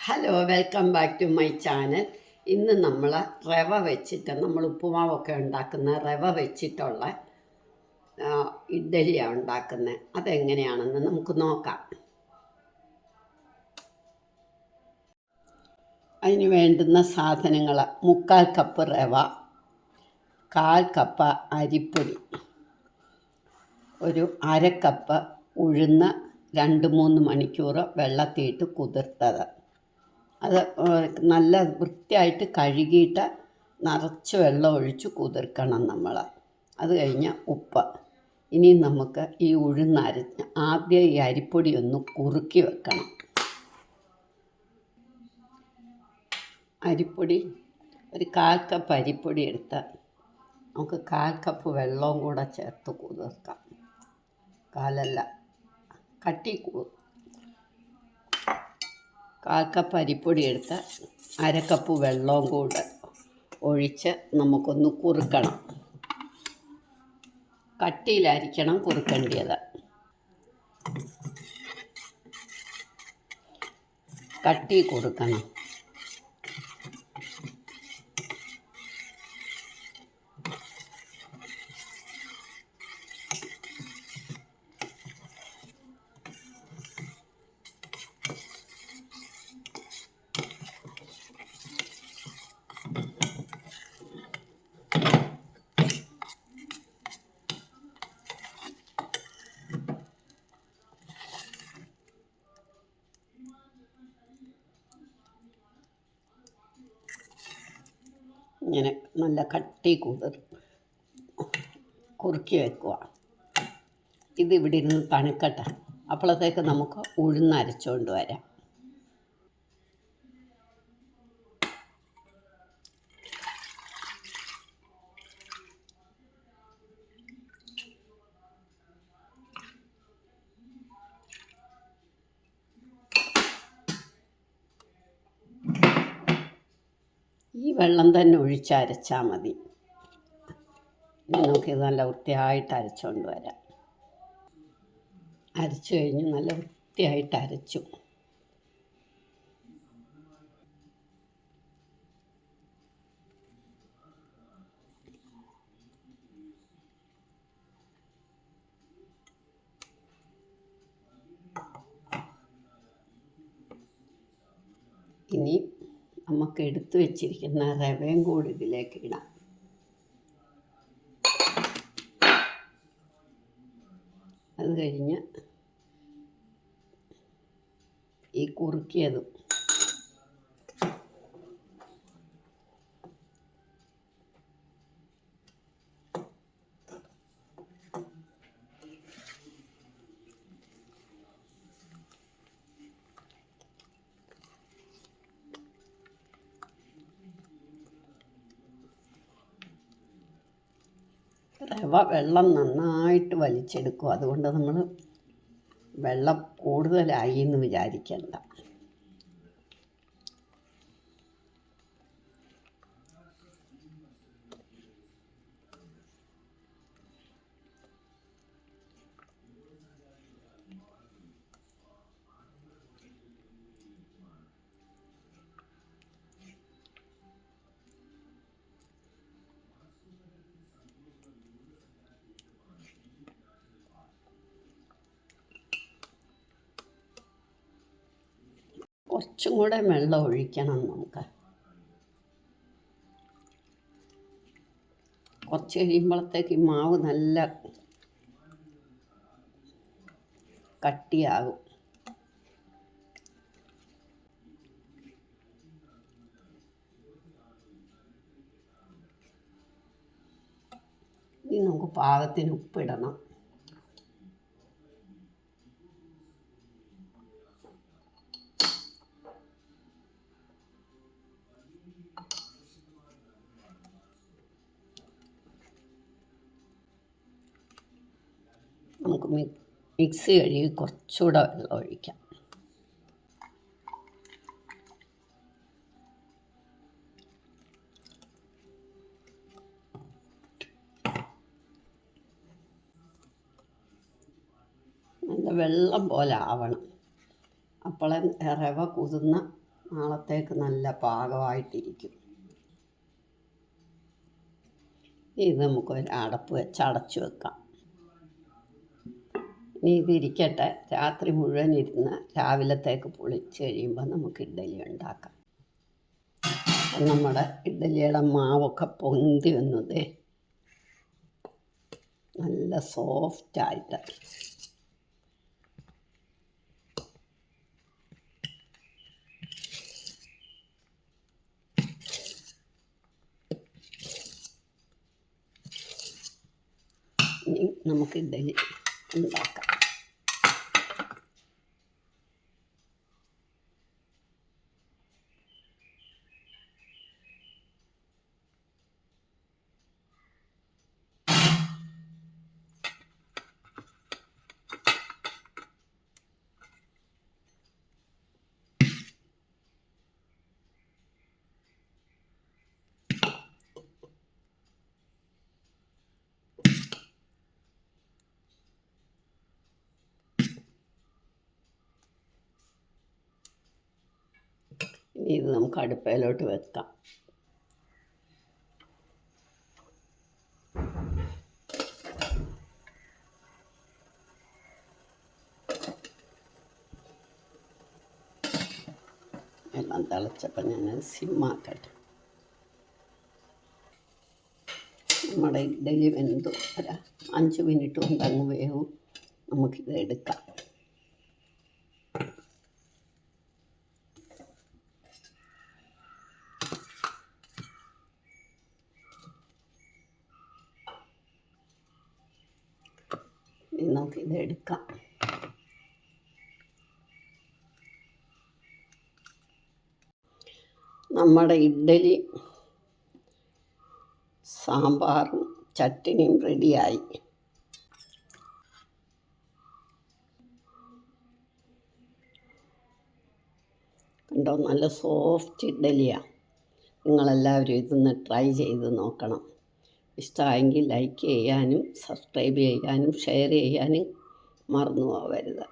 Hello, welcome back to my channel. ഇന്ന് നമ്മൾ റവ വെച്ചിട്ട് നമ്മൾ ഉപ്പുമാവൊക്കെ ഉണ്ടാക്കുന്ന റവ വെച്ചിട്ടുള്ള ഇഡ്ഡലിയാണ് ഉണ്ടാക്കുന്നത്. അതെങ്ങനെയാണെന്ന് നമുക്ക് നോക്കാം. അതിന് വേണ്ടുന്ന സാധനങ്ങൾ: 3/4 കപ്പ് റവ, 1/4 കപ്പ് അരിപ്പൊടി, ഒരു 1/2 കപ്പ് ഉഴുന്ന് 2-3 മണിക്കൂർ വെള്ളത്തിയിട്ട് കുതിർത്തത്. അത് നല്ല വൃത്തിയായിട്ട് കഴുകിയിട്ട് നിറച്ച് വെള്ളം ഒഴിച്ച് കുതിർക്കണം നമ്മൾ. അത് കഴിഞ്ഞ് ഉപ്പ്. ഇനി നമുക്ക് ഈ ആദ്യം ഈ അരിപ്പൊടി ഒന്ന് കുറുക്കി വെക്കണം. അരിപ്പൊടി ഒരു 1/4 കപ്പ് അരിപ്പൊടി എടുത്ത് നമുക്ക് 1/4 കപ്പ് വെള്ളവും കൂടെ ചേർത്ത് കുതിർക്കാം. കാലല്ല, കട്ടി 1/4 കപ്പ് അരിപ്പൊടി എടുത്ത് 1/2 കപ്പ് വെള്ളവും കൂടെ ഒഴിച്ച് നമുക്കൊന്ന് കുറുക്കണം. കട്ടിയിലായിരിക്കണം കുറുക്കേണ്ടത്. കട്ടി കുറുക്കണം. ഇങ്ങനെ നല്ല കട്ടി കുറുക്കി വെക്കുക. ഇതിവിടെ ഇരുന്ന് തണുക്കട്ടെ. അപ്പോഴത്തേക്ക് നമുക്ക് ഉഴുന്നരച്ചുകൊണ്ട് വരാം. ഈ വെള്ളം തന്നെ ഒഴിച്ചരച്ചാൽ മതി. ഇനി നമുക്കിത് നല്ല വൃത്തിയായിട്ട് അരച്ചുകൊണ്ട് വരാം. അരച്ചു കഴിഞ്ഞ് നല്ല വൃത്തിയായിട്ട് അരച്ചു. ഇനി നമുക്ക് എടുത്തു വെച്ചിരിക്കുന്ന റവയും കൂടി ഇതിലേക്ക് ഇടാം. അത് കഴിഞ്ഞ് ഈ കുറുക്കിയതും റവ വെള്ളം നന്നായിട്ട് വലിച്ചെടുക്കും. അതുകൊണ്ട് നമ്മൾ വെള്ളം കൂടുതലായി എന്ന് വിചാരിക്കണ്ട. കുറച്ചും കൂടെ വെള്ളം ഒഴിക്കണം നമുക്ക്. കുറച്ച് കഴിയുമ്പോഴത്തേക്ക് മാവ് നല്ല കട്ടിയാകും. ഇനി നമുക്ക് പാകത്തിന് ഉപ്പിടണം. നമുക്ക് മിക്സി കഴുകി കുറച്ചുകൂടെ വെള്ളം ഒഴിക്കാം. നല്ല വെള്ളം പോലെ ആവണം. അപ്പോൾ റവ കുതിർന്ന നാളത്തേക്ക് നല്ല പാകമായിട്ടിരിക്കും. ഇത് നമുക്കൊരു അടപ്പ് വെച്ച് അടച്ചു വെക്കാം. ഇനി ഇതിരിക്കട്ടെ. രാത്രി മുഴുവൻ ഇരുന്ന് രാവിലത്തേക്ക് പൊളിച്ച് കഴിയുമ്പോൾ നമുക്ക് ഇഡ്ഡലി ഉണ്ടാക്കാം. നമ്മുടെ ഇഡ്ഡലിയുടെ മാവൊക്കെ പൊന്തി വന്നത് നല്ല സോഫ്റ്റായിട്ട്. ഇനി നമുക്ക് ഇഡ്ഡലി ഉണ്ടാക്കാം. ഇനി ഇത് നമുക്ക് അടുപ്പയിലോട്ട് വെക്കാം. എല്ലാം തിളച്ചപ്പോൾ ഞാൻ സിമ്മാക്കട്ടെ. നമ്മുടെ ഇഡ്ഡലി വെന്തു. ഒരു 5 മിനിറ്റ് കൊണ്ട് അങ്ങ് വേവും. നമുക്കിത് എടുക്കാം. ഇനി നമുക്കിത് എടുക്കാം. നമ്മുടെ ഇഡ്ഡലി സാമ്പാറും ചട്നിയും റെഡിയായി. കണ്ടോ, നല്ല സോഫ്റ്റ് ഇഡ്ഡലിയാണ്. നിങ്ങളെല്ലാവരും ഇതൊന്ന് ട്രൈ ചെയ്ത് നോക്കണം. ഇഷ്ടമായെങ്കിൽ ലൈക്ക് ചെയ്യാനും സബ്സ്ക്രൈബ് ചെയ്യാനും ഷെയർ ചെയ്യാനും മറന്നു പോകരുത്.